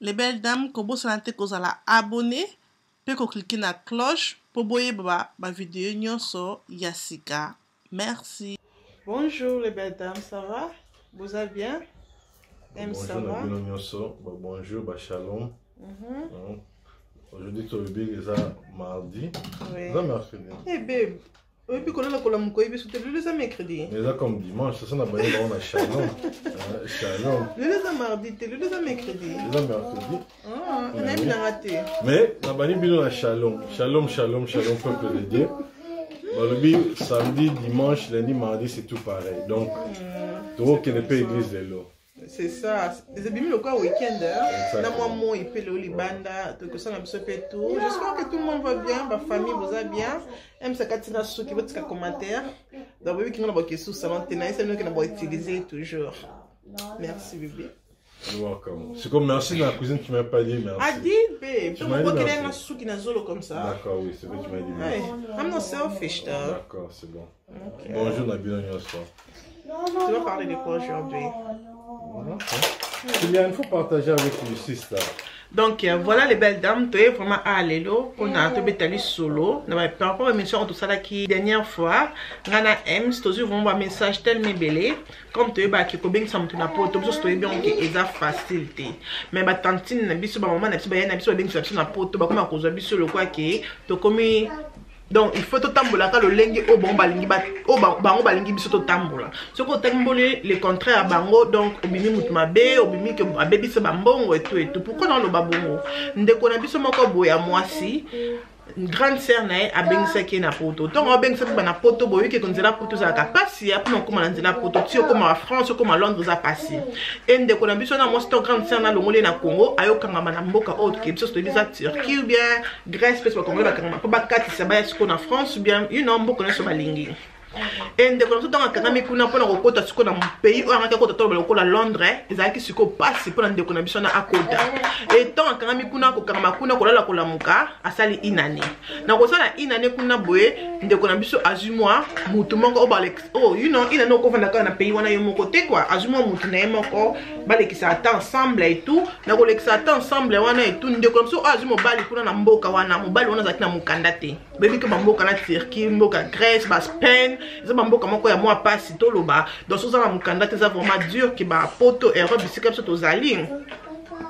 Les belles dames, kobo sanate kozala abonné, pe ko cliquer na cloche pour boyer ba vidéo nyonso yasika. Merci. Bonjour les belles dames, ça va? Vous allez bien? Ça va? Bonjour, shalom. Aujourd'hui, tu es mardi. Oui. C'est mercredi. Eh babe, oui, puis qu'on a la colombe, c'est le mercredi. Mais là, comme dimanche, ça n'a pas été bon à shalom. Shalom. Le mardi, le mercredi. Le mercredi. Ah, on a bien raté. Mais, on a pas dit shalom. Shalom, shalom, shalom, peuple de Dieu. Le samedi, dimanche, lundi, mardi, c'est tout pareil. Donc, tu vois qu'il n'y a pas d'église de l'eau. C'est ça. Les abîmes le quoi week-end. Là, moi, il peut le libanda, tout ça, tout. J'espère que tout le monde va bien, ma famille vous a bien. Même ça, quand tu as ceux qui vont faire commentaire. Donc, oui, qui ont des questions, ça va c'est nous qui avons utilisé toujours. Merci, bébé. C'est comme merci dans la cuisine, tu m'as pas dit merci. Ah, dis, babe. Tu m'as dit merci. Qui n'a zolo comme ça. D'accord, oui, c'est vrai que tu m'as dit merci. I'm not selfish, though. D'accord, c'est bon. Bonjour, Nabil Nyonso. Tu vas parler de quoi aujourd'hui? Il faut partager avec Lucie ça. Donc voilà les belles dames, tu es vraiment à l'élo pour nous solo. Par rapport à l'émission tout ça là qui dernière fois, ngana M, c'est toujours un message tellement belé comme tu es bah qui combien ça me tourne pour tout ça c'est bien que eza facilité. Mais bah tantine na biso ba maman na biso ba yana biso bien que ça na poto ba comme à cause biso le quoi que to comme donc il faut tout tambola quand le lengue au bon balingi ba au bango balingi biso to tambola ce ko tambole le contraire à bango donc obimi mutuma be obimi que baby se bambongo et tout pourquoi dans le babongo ndeko na biso moko boya mwasi une grande sœur nae a bengisa ki na poto donc on bengisa ki na poto boyo ki konzela poto za ka passi après on comment na poto ti comme en France comme en Londres za passi et ndeko na biso na mo sto grande sœur na longole na Congo ayo kanga na mboka autre ki biso sto biza Turquie ou bien Grèce parce que Congo ba kanga ba kati sa ba siko na France ou bien you know mboka na so balingi et ndeko na tonga kanga mikuna pona ko kota siko na pays o ngaka kota to lokola Londres ezaki siko passi pona ndeko na biso na akota et tant kanga mikuna ko kanga makuna ko lala ko lamuka asali inane na ko sala inane kuna boye ndeko na biso azumwa mutu moko o balex oh you know inane ko fanda ka na pays wana yo moko te quoi azumwa mutu na moko balekisa ata ensemble et tout na ko lekisa ata ensemble wana et tout ndeko na biso azumwa bali kuna na mboka wana mobali wana zaki na mukanda te bebi ke mboka na Turquie mboka Grèce ba Spain ils ont beaucoup de moi pas si tôt là donc ça va me candidater ça vraiment dur qui va poto et robe c'est comme ça aux alines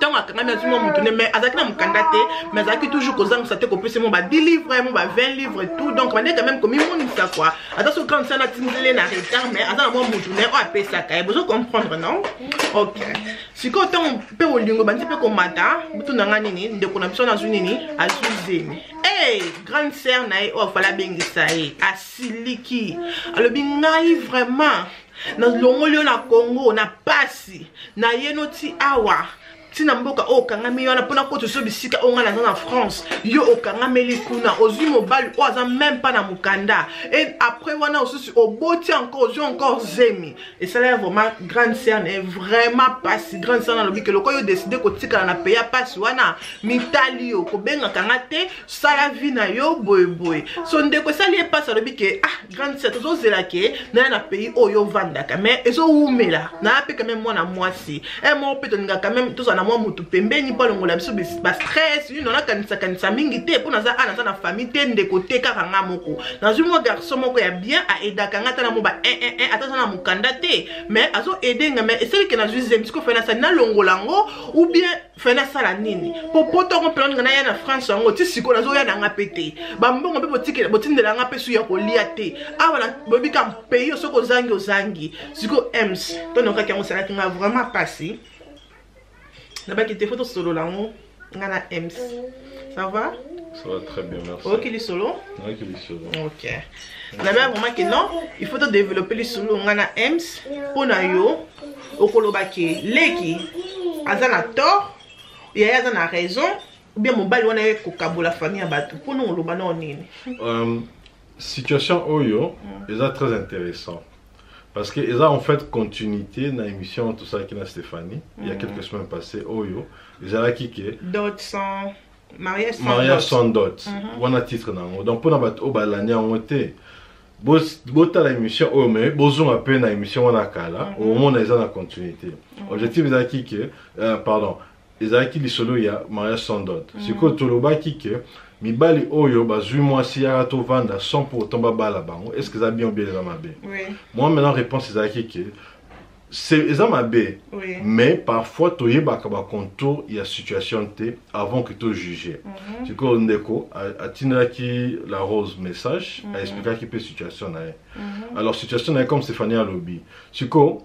tant que quand même tu m'as montré mais avec la me candidater mais avec toujours que ça te copier c'est mon 10 livres mon 20 livres tout donc on est quand même comme une ça quoi attention quand ça na timidé na retard mais attends moi montré on a payé ça quand vous comprendre non OK si quand on peut au lingo ba petit peu comme matin tout na nini ndeko na biso na zunini azuzeni hey grande sœur nae o fala bengisa e asiliki alobi ngai vraiment na longolio na Congo na pasi na yenoti awa tina mboka o kangami wana pona ko to bisika o ngana na France yo o kangameli kuna ozui mobile o aza même pas na mukanda et après wana aussi au boti encore zemi et ça là vraiment grande sœur est vraiment pas si grande sœur na lobi que le ko yo décider ko tika na payer passe wana mitali yo ko benga kangate sala vie na yo boy so ndeko sali e passe lobi que ah grande sœur to zela ke na pays o yo vandaka mais ezo umela na pe quand même moi na mwasi et moi peut nga quand même tout ça moi mutu pembeni pa longola biso ba stress you know na kanisa mingi te pona za ana na famille te ndeko te kaka nga moko na zuma garçon moko ya bien a edaka ngata na mo ba atata na mukanda te mais azo aider nga mais c'est que na juize bisko fena sa na longolango ou bien fena sala nini popoto ko pelon nga na ya na France ngo ti siko na zo ya na nga pete ba mbongo pe botike botindela nga pe su ya ko lia te awala bobi kam pays soko zangi siko ems to no ka kango sala kinga vraiment passer là-bas qui te photo solo là on ngana ems ça va très bien merci OK les solo OK les solo OK là-bas vraiment que non il faut développer les solo ngana ems pona yo okoloba ke leki azana tort ya azana raison ou bien mobile wana ko kabola famille abatu pona oloba na nini situation oyo est très intéressant. Parce qu'ils ont en fait continuité dans l'émission, tout ça qui est Stéphanie, il y a quelques semaines passées, Oyo, ils ont kické. Dot sans mariage sans dot. On a titre dans donc pour nous l'année on était. Bota l'émission, oh mais besoin à peine l'émission on a kala, au moment où ils ont la continuité. Objectif ils ont kické, pardon. ezalaki lisolo ya mariage sans dot. Sikoyo tolobaki ke mibali oyo bazwi mwasi yaka tovanda sans pour autant babala bango. Est-ce que eza bien ou bien eza mabe? Moi maintenant réponse ezalaki ke eza mabe, mais parfois toyebaka ba contour ya situation te avant que to juger. Sikoyo ndeko atindelaki la rose message a expliqué pe situation na ye. Alors situation na ye comme Stéphanie a lobby. Sikoyo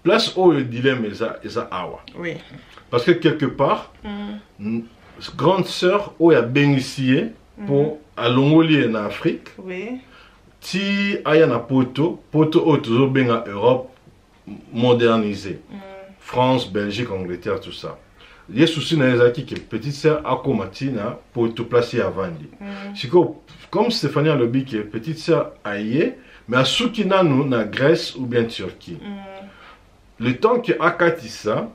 place oyo dilemme eza awa. Parce que quelque part grande sœur oyo abengisi pour alongoli en Afrique. Ti aya na poto oyo tozobenga Europe modernisée. France, Belgique, Angleterre, tout ça. Il y a souci dans les acquis que petite sœur a comatina pour tout placer à Vandi. Comme Stéphanie a lobby que petite sœur aïe, mais à Soukina nous na Grèce ou bien Turquie. Le temps que Akatissa,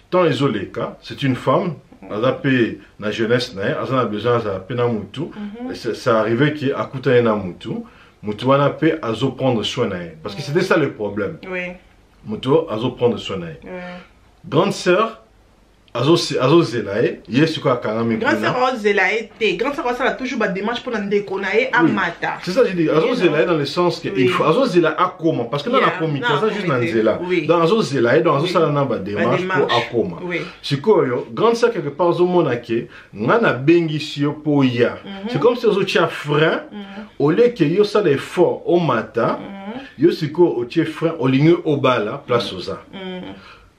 tant Ezoleka, c'est une femme, elle a payé la jeunesse, elle a besoin de pena mutu. Ça arrivait qu'il a coûté un mutu. Mutu a payé à prendre soin d'elle. Parce que c'était ça le problème. Mutu a prendre soin d'elle. Grande sœur, azo zelae, yesu kwa kanami. Grande sœur azo zelae te. Grande sœur ça a toujours ba démarche pour n'ande konae amata. C'est ça je dis, azo zelae dans le sens que il faut azo zelae akoma parce que dans la communication ça juste dans zela. Dans azo zelae dans azo sala na ba démarche pour akoma. Sikoyo, grande sœur quelque part zo monake, ngana bengi sio po ya. C'est comme si azo tia frein au lieu que yo ça l'effort au matin, yo siko au tia frein au ligne au bala place oza.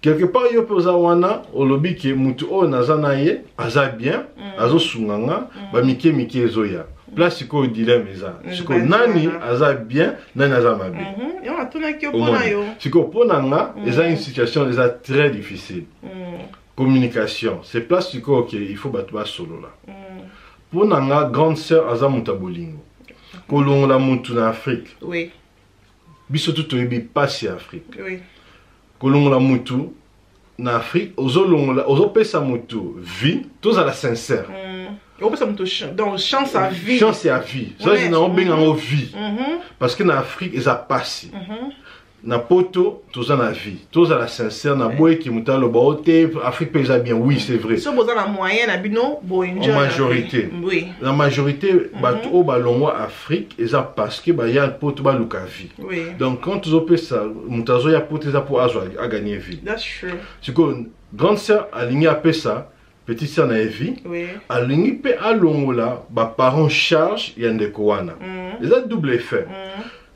Quelque part, yo poza wana, au lobby ki mutu o nazana ye, aza bien, azo sunganga, ba mike ezoya. Place siko dilemme eza. Siko nani aza bien, nani aza mabe. Yo atuna ki opona yo. Siko ponanga, eza une situation eza très difficile. Communication, c'est place siko ok, il faut battre solo là. Ponanga grande sœur aza mutabolingo. Kolongo la mutu na Afrique. Oui. Biso tout oyebi pasi Afrique. Oui. Kolongola mutu na Afrique ozo pesa mutu vie tous à la sincère on pesa mutu donc chance à vie ça c'est na benga en vie parce que na Afrique ils a passé na poto tous à la vie tous à la sincère na boy qui muta lo baote Afrique pesa bien oui c'est vrai so boza na moyen na bino bo enjoy en majorité oui la majorité bato o balongwa Afrique ils a parce que ba ya poto ba luka vie donc quand tu opé ça mutazo ya poto za pour a gagner vie that's true c'est que grande sœur aligné à ça petite sœur na vie aligné pe alongola ba parents charge ya ndeko wana ils a double effet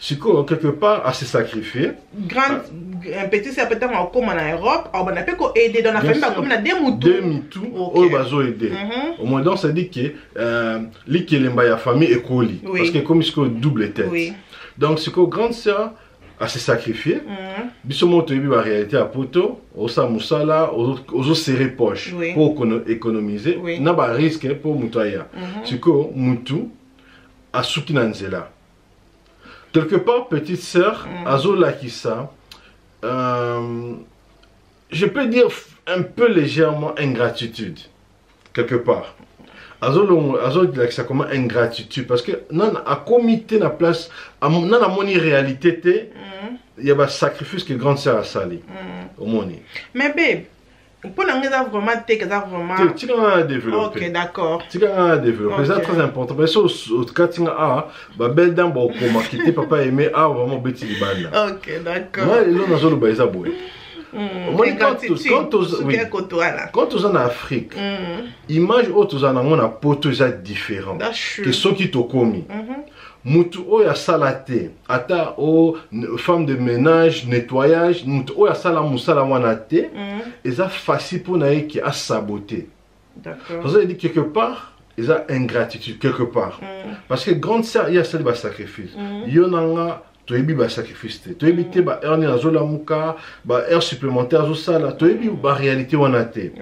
Siko, quelque part, à se sacrifier. Un petit sœur peut-être comme en Europe, on a peut aider dans la famille, comme on a des moutons. Des moutons, on va aider. Au moins, donc, ça dit que la famille est collée. Parce que comme il double tête. Donc, Siko, grande sœur, à se sacrifier. Bissomo, tu as vu la réalité à poto, au Samusala, aux serré poche pour économiser. N'a pas risque pour Moutaya. Siko, Moutou, à Soukinanzela. Quelque part, petite sœur, Azola Kissa, je peux dire un peu légèrement ingratitude. Quelque part. Azola Kissa comme ingratitude. Parce que non, à comité na place, non, à mon réalité, il y a un sacrifice que grande sœur a sali. Au monde. Mais babe, pour l'instant, vraiment, tu vas développer. Ok, d'accord. Tu vas développer. C'est très important. Mais ça, au cas tu as belle dame comment quitter papa aimé vraiment bêti libana. Ok, d'accord. Moi, là, on a zolo baïsa boy. Quand tu es en Afrique, image où tu es en poto est différent que ceux qui t'ont commis. Mutu oya salate ata o femme de ménage nettoyage mutu oya sala musala wana te eza facile pour naï qui a saboté. D'accord. Ça veut dire quelque part ils a ingratitude quelque part parce que grande sœur il y a ça de sacrifice yonanga toyebi ba sacrifice te toyebi te ba heure na zola muka ba heure supplémentaire zo sala toyebi ba réalité wana te.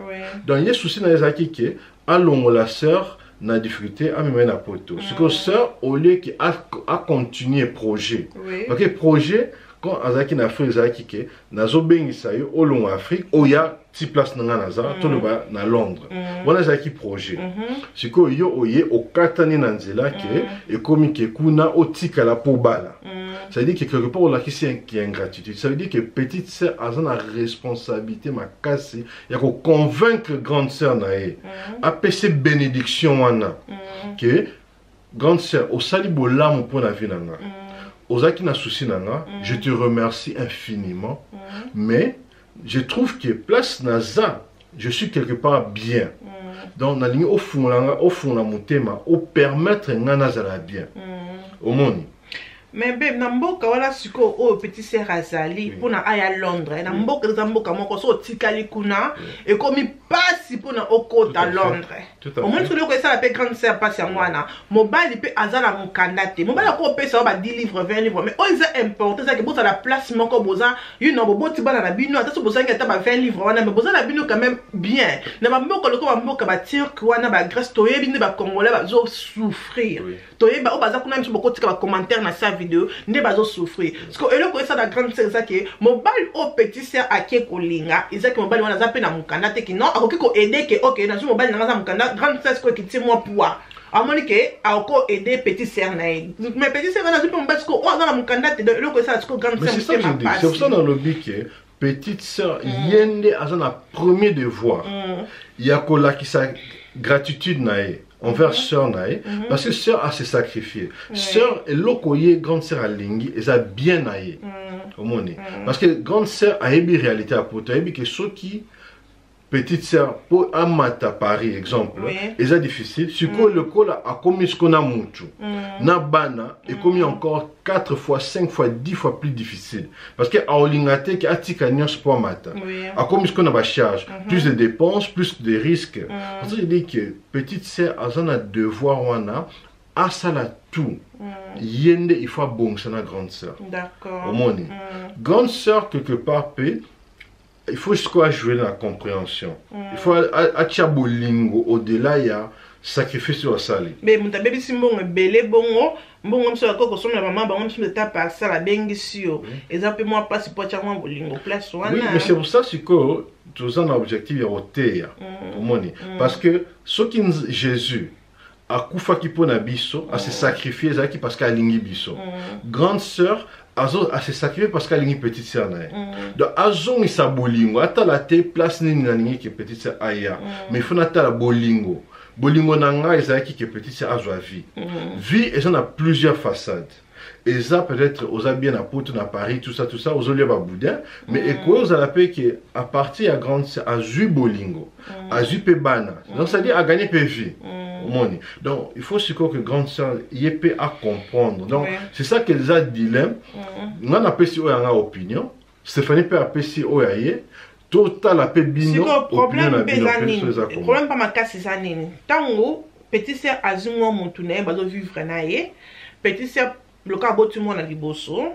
Donc il y a souci na ezaki ke alongo la sœur na difficulté à me mettre à poto. Ce que sœur au lieu qui a continué projet. Parce que projet quand azaki na Afrique azaki ke nazo bengisa yo au long Afrique oya ti place nanga naza to le ba na Londres wana azaki projet siko yo oye okatani na nzela ke ekomi ke kuna otika la po bala ça veut dire que quelque part là qui c'est qui est ingratitude ça veut dire que petite sœur a une responsabilité ma casse ya ko convaincre grande sœur na e a pc bénédiction wana que grande sœur au sali bolamu pour la vie nanga ozaki na souci nanga je te remercie infiniment mais je trouve que place naza je suis quelque part bien donc na ligne au fond la motema au permettre ngana zala bien au monde. Mais ben na mboka wala siko o petit sœur azali pona aya Londres na mboka za mboka moko so tikali kuna et komi pasi pona okota Londres au moins celui que ça la grande sœur passe à moi na mobile pe azala mukandate mobile ko pesa ba 10 livres 20 livres mais on est important ça que boza la place moko boza you know boti bana na bino ata so boza ngata ba 20 livres wana mais boza na bino quand même bien na ba mboka loko ba mboka ba turc wana ba Grèce toyebi ne ba congolais ba zo souffrir toyeba o baza kuna mso boko tika ba commentaire na sa vidéo ne bazo souffrir parce que eloko ça la grande sœur ça que mobile au petit sœur ake kolinga izaki mobile wana za pe na mukanda te ki non akoki ko aider que OK na zo mobile na za mukanda grande sœur ko ki ti moi poids amoni ke ako aider petit sœur na mais petit sœur na zo pe mobile ko o na mukanda te eloko ça ko grande sœur c'est pour ça dans le but que petite sœur yende azana premier devoir yakola ki sa gratitude na envers sœur nae parce que sœur a se sacrifié sœur et lokoye grande sœur a lingi et ça bien nae au monde parce que grande sœur a une réalité à porter et que ceux qui petite sœur pour amata Paris exemple et ça difficile ce que le col a commis ce qu'on a mutu na bana et commis encore 4 fois 5 fois 10 fois plus difficile parce que a olingate qui atika nyos pour mata a commis ce qu'on a ba charge plus de dépenses plus de risques parce que je dis que petite sœur a un devoir wana a ça la tout yende il faut bon ça na grande sœur d'accord au monde grande sœur quelque part peut il faut jusqu'à jouer dans la compréhension. Il faut bolingo au-delà il y a sacrifice sur la salle. Mais mon tabé si bon belé bongo bongo mso ko so na maman bango mso ta par ça la bengi sio. Et ça peut moi pas si pour tcha bolingo place wana. Oui, mais c'est pour ça que tous un objectif au terre. Parce que ce qui Jésus a kufa ki pona biso a se sacrifier zaki parce qu'à lingi biso. Grande sœur a se sacrifier parce qu'elle est une petite sœur. Donc, azon il sa bolingo. Ata la te place ni nani qui petite sœur aya. Mais il faut nata la bolingo. Bolingo nanga ezaki qui petite sœur azwa vie. Vie, et ça a plusieurs façades. Et ça peut-être aux bien à Porto, à Paris, tout ça, aux olives à Boudin. Mais écoute, vous allez que à partir à grande sœur à Zu bolingo, à Zu pebana. Donc ça dit à gagner pe vie. Donc, il faut que grande sœur y ait à comprendre. Donc, c'est ça qu'elles ont dilemme. On a appelé si on a une opinion. Stéphanie peut appeler si on a une. Total appelé bino. Le problème pas ma casse c'est anine. Tango petit sœur azumo montune bazo vivre naie. Petit sœur le cas botu mo na liboso.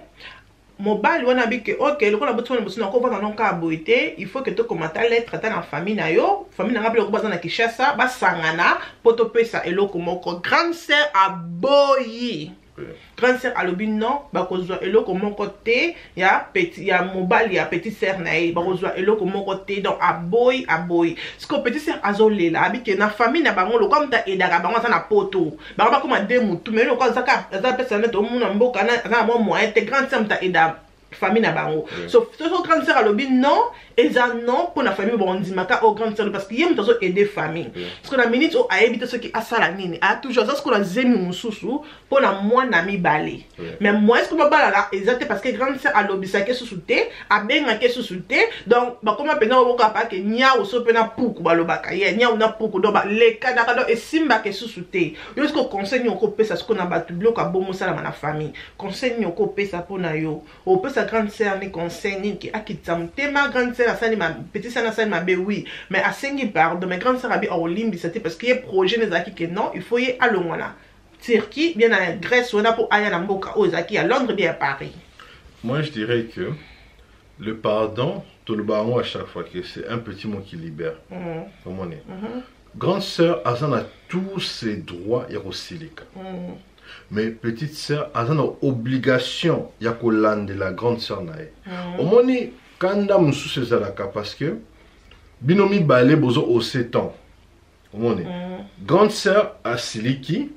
Mobile wana bi que OK le kola botu mo liboso na ko va na ka boité, il faut que tu commentes à lettre dans la famille na yo. Famille na ngapela ko baza na Kinshasa ba sangana poto pesa eloko moko grande sœur a boyi. Grande sœur a lobi non ba kozwa eloko moko te ya petit ya mobile ya petite sœur na e ba kozwa eloko moko te donc a boy ce que petite sœur azolela abi ke na famille na bango lo comme ta edaka bango ça na poto ba ba comme de mutu mais lo ko ça ka za pesa na to muna mboka na mo moyen te grande sœur ta eda famille na bango sauf to grande sœur a lobi non et ça non pour la famille bon dimaka au grande sœur parce qu'il y a une façon aider famille parce que la minute au a éviter ce qui a ça la nini a toujours ça ce qu'on a zemi mususu pour la moi na mi balé mais moi est-ce que bala là exact parce que grande sœur a lobi ça que sous-souté a benga que sous-souté donc ba comment pena au pas que nya au so pena pouku ba lobaka ye nya una pouku donc ba les cas d'accord et simba que sous-souté yo est-ce que conseil on peut ça ce qu'on a battu bloc a bon ça na famille conseil on peut ça pour na yo on peut ça grande sœur ni conseil qui a qui ma grande sœur ça ni ma petite sœur ça ni ma bé oui mais à sengi pardon mais grande sœur a bien au limbi c'était parce qu'il y a projet les acquis que non il faut y aller loin là Turquie bien en Grèce on a pour aller à Mboka aux acquis à Londres bien à Paris. Moi je dirais que le pardon tout le baron à chaque fois que c'est un petit mot qui libère comme on est grande sœur a tous ses droits et aussi les cas mais petite sœur a une obligation ya kolande la grande sœur nae. Omoni kanda musu sezalaka parce que binomi balé bozo au 7 ans. Omoni grande sœur a siliki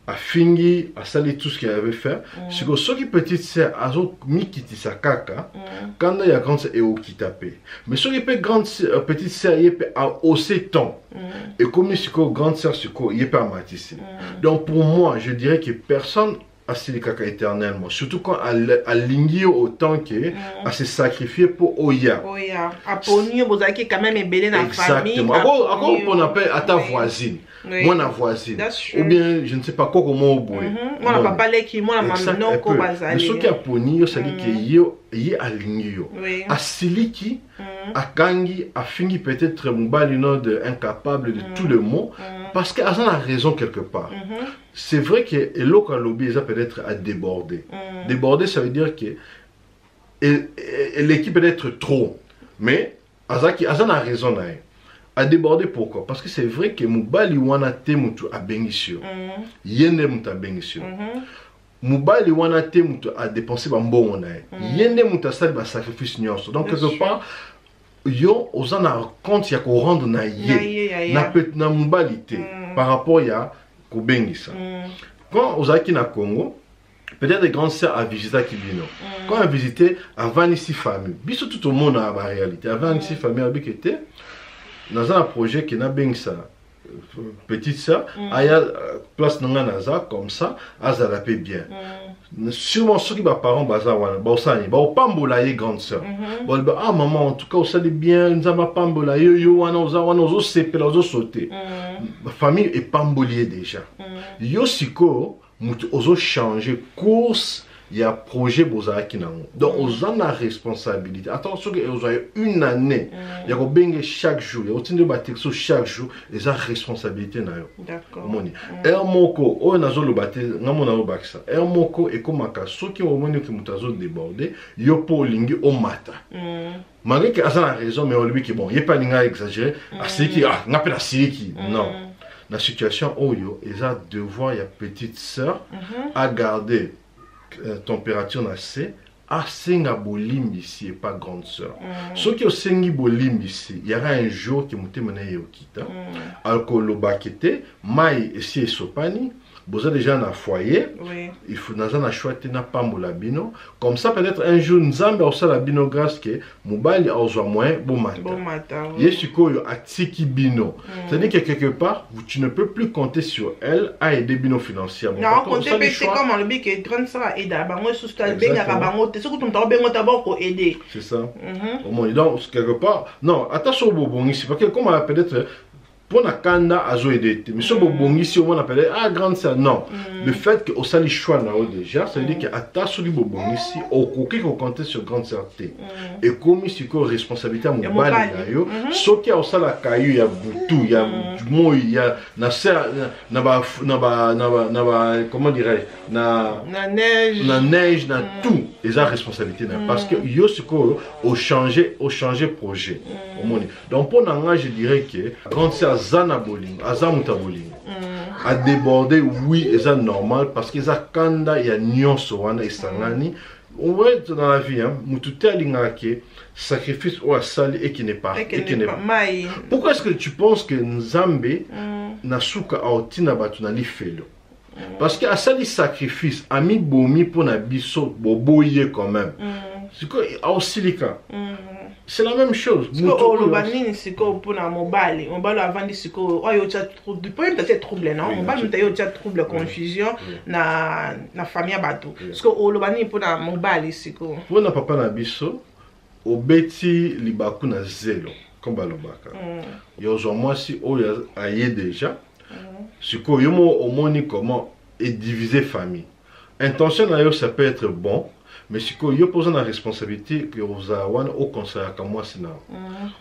a fingi a sali tout ce qu'il avait fait. C'est que ce qui petite sœur a zo mikiti sa kaka kanda ya grande sœur et au kitapé. Mais ce qui peut grande sœur, petite sœur y peut a au 7 ans. Et comme ce que grande sœur ce que y peut amatissé. Donc pour moi, je dirais que personne a sali kaka éternellement, surtout quand elle lingi autant que à se sacrifier pour Oya. Oya. A ponio bozaki quand même ébélé dans la famille. Exactement. Encore on appelle à ta voisine. Moi la voisine. Ou bien je ne sais pas quoi comment au bout. Moi la papa leki, moi la maman non ko bazali. Mais ce qui a ponio, ça dit que y a lingi yo. A siliki, a kangi, a fingi peut-être mobali de incapable de tout le mot parce qu'elle a raison quelque part. C'est vrai que l'autre lobby peut-être à déborder. Déborder, ça veut dire que l'équipe peut être trop. Mais Azaki a raison. À déborder pourquoi? Parce que c'est vrai que Mubali wana te mutu a bengisio. Yende mutu a bengisio. Mubali wana te mutu a dépensé bambongo na yende mutu a sali ba sacrifice nyonso. Donc quelque part yo ozana compte ya ko rendre na ye na mubali te par rapport ya ko bengisa. Quand ozaki na Congo, peut-être les grandes sœurs a visité Kibino. Quand on a visité avant ici famille, biso tout le monde a la réalité. Avant ici famille avec était dans un projet qui n'a bien ça. Petite sœur, aya place nanga naza comme ça, aza la paix bien. Sûrement ceux qui ba parents baza wana, ba osani, ba opambola ye grande sœur. Ba ah maman en tout cas osali bien, nzamba pambola yo wana ozo sepela ozo sauter. Ma famille est pamboliée déjà. Yo siko mutu ozo changer course. Il y a un projet Bozaraki Nango. Donc, on a la responsabilité. Attention, vous avez une année. Il y a bien chaque jour. Il y a aussi des chaque jour. Et ça, responsabilité. D'accord. Hermoko, on a le bâti, on a le baksa. Hermoko, et comme un ceux qui ont monnaie qui m'ont débordé, yo pour lingi au matin. Malgré que ça a raison, mais on lui qui bon, il n'y a pas de exagéré. C'est qui, ah, on appelle la qui. Non. La situation, oh yo, ils ont devoir, il y a petite sœur, à garder. Température na C asenga bolim ici et pas grande sœur. Ce qui osengi bolim ici, il y aura un jour qui monte mené yokita. Alcool lo bakete, mai ici et sopani. Vous avez déjà un foyer, il faut dans un choix na pambola bino. Comme ça peut-être un jour nzambe au la bino grâce que mobile a besoin moins bon matin. Yesiko yo atiki bino. C'est-à-dire que quelque part tu ne peux plus compter sur elle à aider bino financièrement. Non, compter c'est comme le bic est grande ça aide à bango sous ta benga ka bango te soko ton bengo d'abord pour aider. C'est ça. Au moins donc quelque part non, attention au bon ici parce que comme peut-être pour la kanda a aidé. Mais si on ici on appelle ah grande sœur non. Le fait que au sali choix là déjà, ça veut dire que atta sur les bobon ici au coquet qu'on comptait sur grande sœur T. Et comme ici que responsabilité à mon bal là yo, ce qui a au sala caillou il y a boutou, il y a moi il y a na sœur na ba comment dirais na neige na tout les a responsabilité là parce que yo ce que au changer projet. Donc pour nanga je dirais que grande sœur Zana Boling, Azamuta Boling, a débordé, oui, c'est normal parce que ça kanda ya nyonso wana isangani. On voit dans la vie, hein, mututé alingake sacrifice ou asali et qui n'est pas. Pourquoi est-ce que tu penses que Nzambe nasuka aotina batu na lifelo? Parce que asali sacrifice ami bomi pour na biso boboye quand même. C'est quoi aosilika? C'est la même chose. C'est pour la mobile. On va avant de oh yo t'a trouble. Depuis peut-être trouble non. On va nous t'a trouble confusion na famille bateau. Parce que au lobani pour la mobile ici ko. Pour na papa na biso obeti libaku na zelo comme balobaka. Yo zo moi si o aye déjà. C'est que yo mo omoni comment est diviser famille. Intention na yo ça peut être bon. Mais si vous posez la responsabilité que vous avez au conseil à moi, c'est non.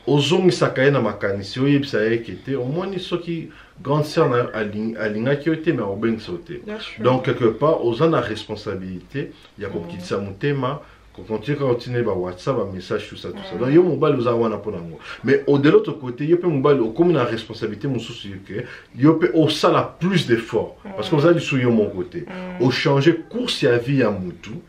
Aux hommes qui sont dans ma canisse, au moins ceux qui grande sœur à l'ingénieur qui était mais au bien sauté. Donc quelque part, aux gens la responsabilité, il y a comme qui s'amouté ma continuer par WhatsApp, un message, tout ça. Donc, il y a mon bal aux awana pour l'amour. Mais de l'autre côté, il y a mon bal comme une responsabilité, mon souci, il y a au ça plus d'efforts. Parce que vous avez du mon côté. Au changer course à vie à Moutou,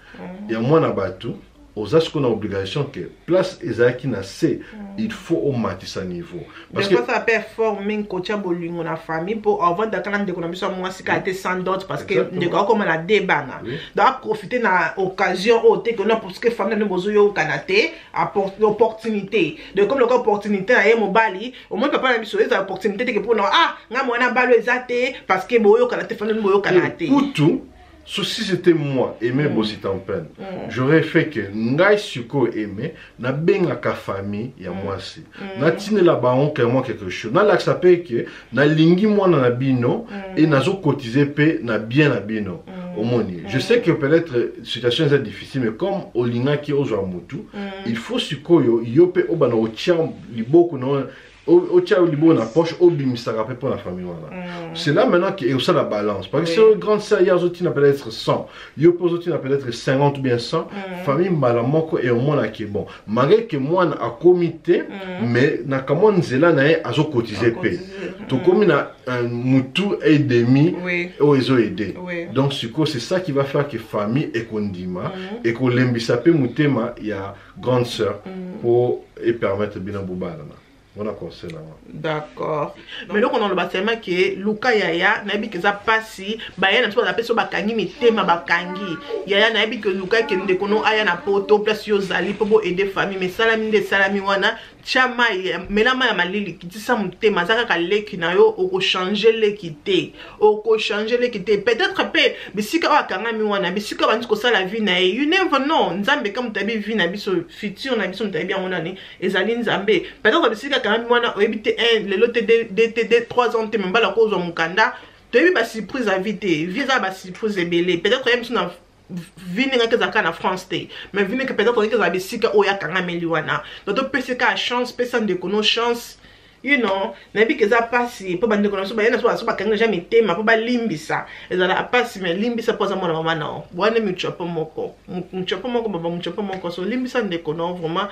et à moi na batou. Aux as qu'on a obligation que place Ezaki na C, il faut augmenter sa niveau. Parce que ça peut former un coach à bolingo na famille pour avoir des canaux d'économie sur moi si qualité sans doute parce que ne gars comme la débat donc profiter na occasion au que non parce que famille ne besoin au Canada apporte l'opportunité de comme l'opportunité à mon bali au moins papa na biso les opportunités que pour non nga moi na balo ezate parce que boyo Canada famille boyo Canada tout si c'était moi, aimé Bossit en peine, j'aurais fait que Ngai Suko aimé, na benga ka famille, ya moi si. Na tine la baron que moi quelque chose. Na l'accepter que na lingi moi na bino et na zo cotiser pe na bien na bino. Au moni. Je sais que peut-être situation est difficile, mais comme au linga qui au Mutu, il faut Suko yo pe obana o tiam liboko no. Au tchao libo na poche au bimisara pour la famille c'est là maintenant qu'il y a aussi la balance parce que si le grand salaire autres n'a peut-être 100 yo pose autres n'a peut-être 50 ou bien 100 famille malamoko et au moins qui est bon malgré que moi à comité mais na comment nzela na azo cotiser paie tout comme na un mutu et demi au ezo aider donc c'est ça qui va faire que famille et kondima et ko lembisa pe mutema il y a grande sœur pour et permettre bien bobala. D'accord. Mais là, on a le bâtiment que Luka Yaya, n'a que ça passe, Baya n'a pas appelé ça Bakangi, mais Tema Bakangi. Yaya n'a que Luka qui ne déconne aya na poto, place Yozali pour aider famille, mais salami de salami wana, chama, mais là, ma malili qui dit ça, mon thème, ça ka leki na yo, au changer l'équité, au changer l'équité. Peut-être peu, mais si ka kanga mi wana, mais si ka vansko ça la vie na you never know. Nzambe comme tabi vie na biso futur na biso tabi en monane, ezali nzambe. Peut-être si quand même moi éviter le lot de 3 ans même pas la cause mon kanda tu as eu ba surprise à vite visa ba surprise belé peut-être même si na vini nga kezaka na France té mais vini que peut-être que za bisika o ya kanga meliwana donc to pesika chance personne de kono chance you know na bi que ça passe pour bande kono so ba yana so ba kanga jamais tema pour ba limbisa ezala passe mais limbisa poza mona mama non bwana mi chopo moko baba mi chopo moko so limbisa de kono vraiment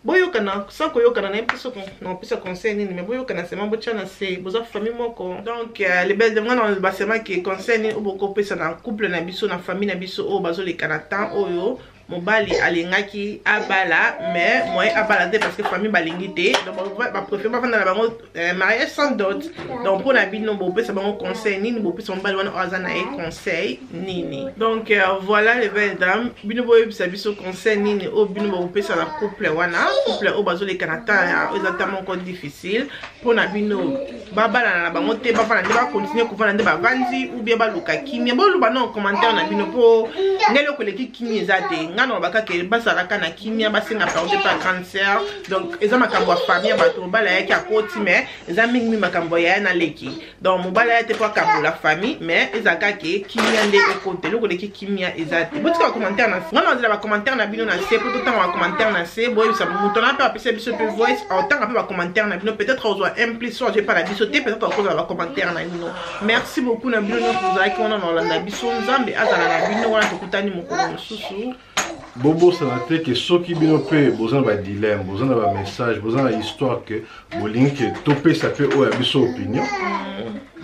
boyokana sans koyokana na episo non pisa conseil ni mais boyokana c'est mambo tchana c'est boza famille moko donc les belles de moi dans le basement qui conseil ni oboko pesa na couple na biso na famille na biso o bazo le canatan oyo mobali alingaki abala mais moi abala parce que famille balingité donc ba préfère pas dans la bango mariage sans dot donc pour la vie non bo pesa bango conseil ni bo pesa mobali wana azana e conseil nini donc voilà les belles dames bino boy bisa biso conseil nini o bino bo pesa na couple wana couple o bazo le canata exactement encore difficile pour na bino babala na bango te papa na ba continuer ko vana ba vanzi ou bien ba luka kimia bo lu ba non commentaire na bino po ngelo ko leki kimia ezate ngano bakake basaraka na kimia basinga perdre par cancer donc eza makambo ya famille bato bala yaki akoti mais eza mingi makambo ya na leki donc mobala ya te po kambo la famille mais ezaka ke kimia nde ekote loko leki kimia ezate botika commentaire na ngano nzela ba commentaire na bino na se po tout temps ba commentaire na se boy ça mutona pe apesa biso pe voice autant pe ba commentaire na bino peut-être ozo impliquer j'ai pas la biso te peut-être ozo ba commentaire na bino merci beaucoup na bino vous avez qu'on a na biso nzambe azala na bino wana tokutani mokolo mosusu Bobo ça n'a été que ceux qui bien opé besoin d'un dilemme, besoin d'un message, besoin d'une histoire que boling que topé ça peut ou abisso opinion,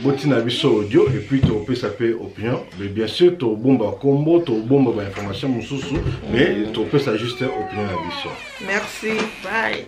botina abisso audio et puis topé ça peut opinion, mais bien sûr to bomba combo, to bomba information mon sous mais topé ça juste opinion abisso. Merci, bye.